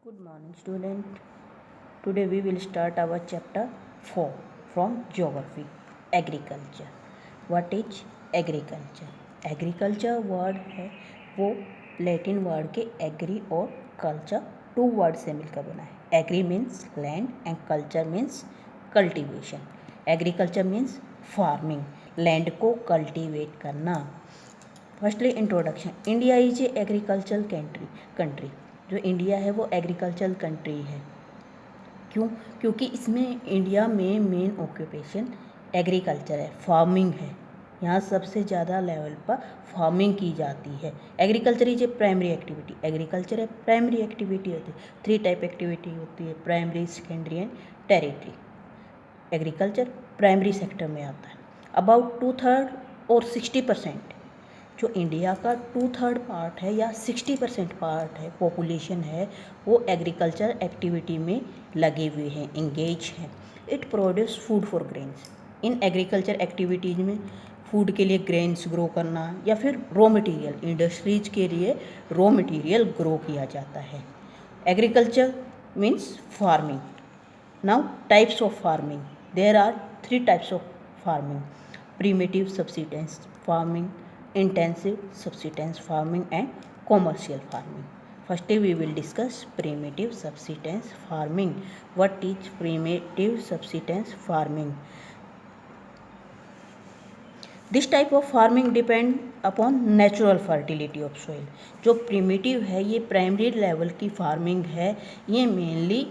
Good morning, student. Today we will start our chapter 4 from Geography. Agriculture. What is agriculture? Agriculture word है वो Latin word के agri और culture two word से मिलकर बना है. Agri means land and culture means cultivation. Agriculture means farming, land को cultivate करना. Firstly introduction. India is a agricultural country. जो इंडिया है वो एग्रीकल्चरल कंट्री है. क्यों? क्योंकि इसमें इंडिया में मेन ऑक्यूपेशन एग्रीकल्चर है, फार्मिंग है. यहाँ सबसे ज़्यादा लेवल पर फार्मिंग की जाती है. Agriculture is a primary activity. Agriculture है प्राइमरी एक्टिविटी होती है. 3 टाइप एक्टिविटी होती है, primary, secondary and territory. Agriculture primary sector में आता है. अबाउट 2/3 और 60%, जो इंडिया का 2/3 पार्ट है या 60% पार्ट है, पॉपुलेशन है, वो एग्रीकल्चर एक्टिविटी में लगे हुए हैं, इंगेज हैं. It produce food for grains. In agriculture activities में फूड के लिए ग्रेन्स ग्रो करना या फिर रॉ मटेरियल, इंडस्ट्रीज के लिए रॉ मटेरियल ग्रो किया जाता है. Agriculture means farming. Now types of farming. There are 3 types of farming. Primitive subsistence farming, intensive subsistence farming and commercial farming. Firstly we will discuss primitive subsistence farming. What is primitive subsistence farming? This type of farming depend upon natural fertility of soil. जो primitive है ये primary level की farming है. ये mainly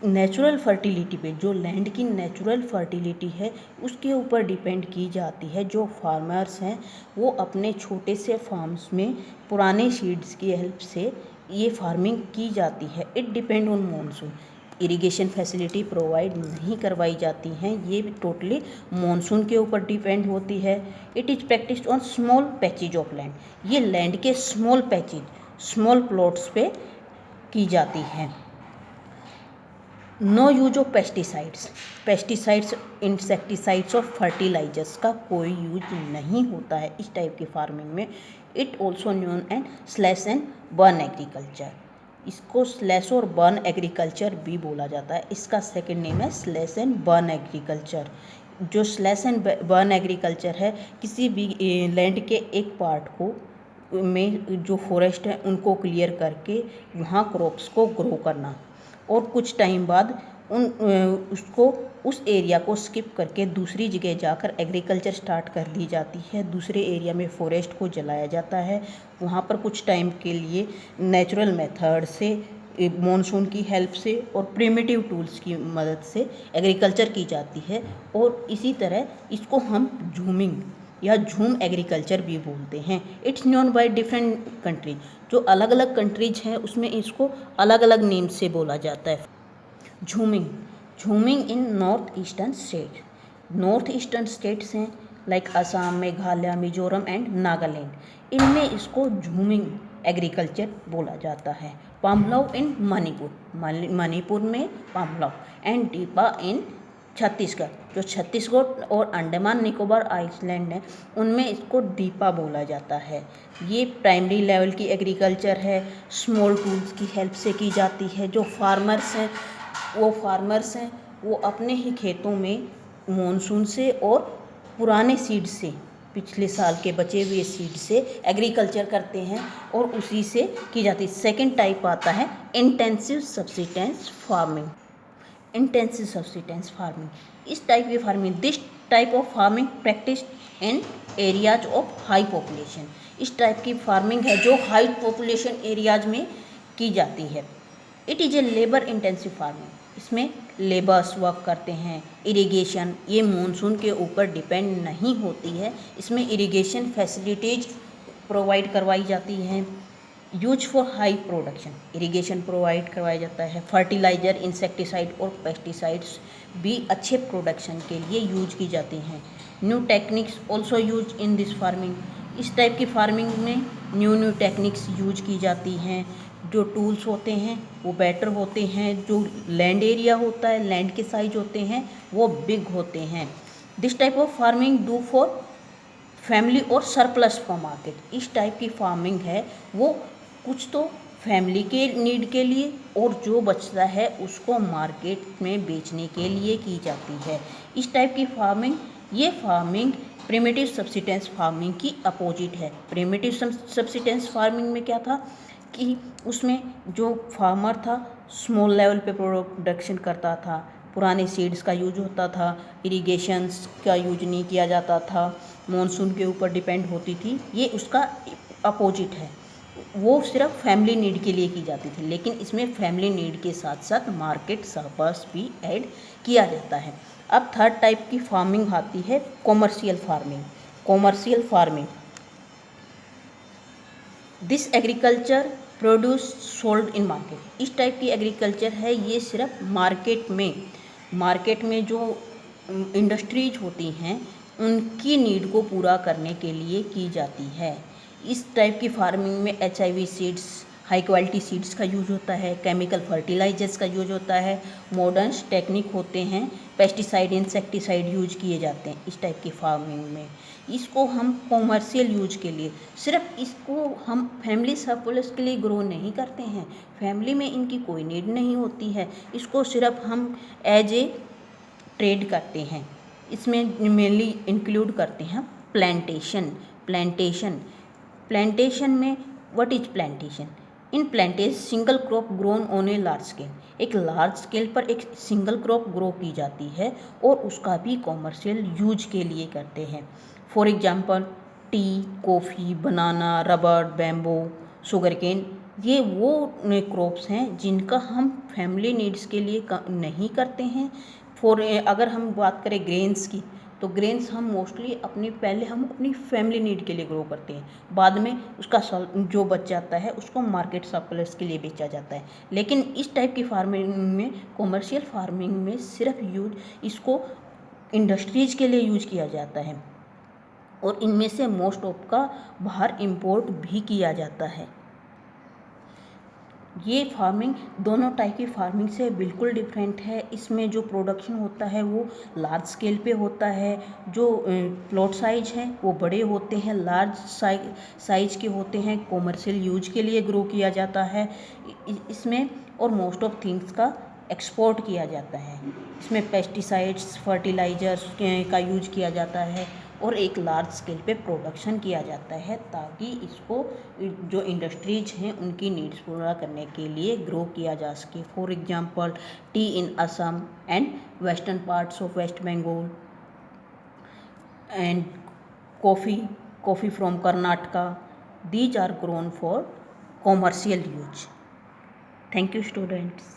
natural fertility पे, जो land की natural fertility है उसके ऊपर डिपेंड की जाती है. जो फार्मर्स हैं वो अपने छोटे से फार्म्स में पुराने सीड्स की हेल्प से ये फार्मिंग की जाती है. It depend on monsoon. Irrigation facility provide नहीं करवाई जाती हैं, ये टोटली मॉनसून के ऊपर डिपेंड होती है. It is practised on small patches of land. ये लैंड के स्मॉल पैचेज, स्मॉल प्लॉट्स पे की जाती हैं. No use of pesticides, insecticides और फर्टिलाइजर्स का कोई यूज नहीं होता है इस टाइप की फार्मिंग में. It also known and slash and burn agriculture. इसको स्लैश और बर्न एग्रीकल्चर भी बोला जाता है. इसका सेकेंड नेम है स्लैश एंड बर्न एग्रीकल्चर. जो स्लैश एंड बर्न एग्रीकल्चर है, किसी भी लैंड के एक पार्ट को में जो फॉरेस्ट है उनको क्लियर करके वहाँ क्रॉप्स को ग्रो करना और कुछ टाइम बाद उसको उस एरिया को स्किप करके दूसरी जगह जाकर एग्रीकल्चर स्टार्ट कर दी जाती है. दूसरे एरिया में फॉरेस्ट को जलाया जाता है. वहाँ पर कुछ टाइम के लिए नेचुरल मेथड से, मॉनसून की हेल्प से और प्रिमिटिव टूल्स की मदद से एग्रीकल्चर की जाती है. और इसी तरह इसको हम झूमिंग या झूम एग्रीकल्चर भी बोलते हैं. It's known by different country. जो अलग अलग कंट्रीज हैं उसमें इसको अलग अलग नेम से बोला जाता है. Jhuming in north eastern state. North eastern states हैं लाइक असम, मेघालय, मिजोरम एंड नागालैंड. इनमें इसको झूमिंग एग्रीकल्चर बोला जाता है. पामलव इन मणिपुर में पामलव एंड डीपा इन छत्तीसगढ़. जो छत्तीसगढ़ और अंडमान निकोबार आइलैंड है उनमें इसको डीपा बोला जाता है. ये प्राइमरी लेवल की एग्रीकल्चर है, स्मॉल टूल्स की हेल्प से की जाती है. जो फार्मर्स हैं वो अपने ही खेतों में मॉनसून से और पुराने सीड से, पिछले साल के बचे हुए सीड से एग्रीकल्चर करते हैं और उसी से की जाती है. सेकेंड टाइप आता है intensive subsistence farming. Intensive subsistence farming, इस टाइप की farming, this type of farming practice in areas of high population. इस टाइप की फार्मिंग है जो हाई पॉपुलेशन एरियाज में की जाती है. It is a labour intensive farming. इसमें लेबर्स वर्क करते हैं. इरिगेशन ये मॉनसून के ऊपर डिपेंड नहीं होती है. इसमें इरिगेशन फैसिलिटीज प्रोवाइड करवाई जाती हैं. Use for high production, irrigation provide करवाया जाता है. फर्टिलाइज़र, इंसेक्टिसाइड और पेस्टिसाइड्स भी अच्छे प्रोडक्शन के लिए यूज की जाती हैं. New techniques also use in this farming. इस टाइप की फार्मिंग में न्यू टेक्निक्स यूज की जाती हैं. जो टूल्स होते हैं वो बेटर होते हैं. जो लैंड एरिया होता है, लैंड के साइज होते हैं वो बिग होते हैं. This type of farming do for family और सरप्लस फॉर मार्केट. इस टाइप की फार्मिंग है वो कुछ तो फैमिली के नीड के लिए, और जो बचता है उसको मार्केट में बेचने के लिए की जाती है। इस टाइप की फार्मिंग, ये फार्मिंग प्रिमिटिव सब्सिस्टेंस फार्मिंग की अपोजिट है। प्रिमिटिव सब्सिस्टेंस फार्मिंग में क्या था कि उसमें जो फार्मर था स्मॉल लेवल पे प्रोडक्शन करता था, पुराने सीड्स का यूज होता था, इरिगेशंस का यूज नहीं किया जाता था, मॉनसून के ऊपर डिपेंड होती थी। ये उसका अपोजिट है, वो सिर्फ फैमिली नीड के लिए की जाती थी। लेकिन इसमें फैमिली नीड के साथ साथ मार्केट पर्पस भी ऐड किया जाता है। अब थर्ड टाइप की फार्मिंग आती है commercial farming. Commercial farming, this agriculture produce sold in market. इस टाइप की एग्रीकल्चर है, ये सिर्फ मार्केट में जो इंडस्ट्रीज होती हैं उनकी नीड को पूरा करने के लिए की जाती है। इस टाइप की फार्मिंग में HIV seeds, high quality seeds का यूज होता है, केमिकल फर्टिलाइजर्स का यूज होता है, मॉडर्न टेक्निक होते हैं, पेस्टिसाइड इंसेक्टिसाइड यूज किए जाते हैं इस टाइप की फार्मिंग में। इसको हम कॉमर्शियल यूज के लिए, सिर्फ इसको हम फैमिली सर्प्लस के लिए ग्रो नहीं करते हैं, फैमिली में इनकी कोई नीड नहीं होती है, इसको सिर्फ हम एज ए ट्रेड करते हैं। इसमें मेनली इंक्लूड करते हैं प्लांटेशन में what is plantation? In plantation single crop grown on a large scale, एक लार्ज स्केल पर एक सिंगल क्रॉप ग्रो की जाती है और उसका भी कॉमर्शियल यूज के लिए करते हैं। For example tea, coffee, banana, rubber, bamboo, sugar cane, ये वो क्रॉप्स हैं जिनका हम फैमिली नीड्स के लिए नहीं करते हैं। अगर हम बात करें ग्रेन्स की, तो ग्रेन्स हम मोस्टली पहले हम अपनी फैमिली नीड के लिए ग्रो करते हैं, बाद में उसका जो बच जाता है उसको मार्केट सर्प्लस के लिए बेचा जाता है। लेकिन इस टाइप की फार्मिंग में, कॉमर्शियल फार्मिंग में सिर्फ इसको इंडस्ट्रीज के लिए यूज किया जाता है और इनमें से मोस्ट ऑफ का बाहर इंपोर्ट भी किया जाता है। ये फार्मिंग दोनों टाइप की फार्मिंग से बिल्कुल डिफरेंट है। इसमें जो प्रोडक्शन होता है वो लार्ज स्केल पे होता है, जो प्लॉट साइज हैं वो बड़े होते हैं, लार्ज साइज के होते हैं, कॉमर्शियल यूज के लिए ग्रो किया जाता है इसमें, और मोस्ट ऑफ थिंग्स का एक्सपोर्ट किया जाता है। इसमें पेस्टिसाइड्स, फर्टिलाइजर्स का यूज किया जाता है और एक लार्ज स्केल पे प्रोडक्शन किया जाता है ताकि इसको जो इंडस्ट्रीज हैं उनकी नीड्स पूरा करने के लिए ग्रो किया जा सके। For example tea in Assam and western parts of west Bengal, and coffee from Karnataka, these are grown for commercial use. Thank you students.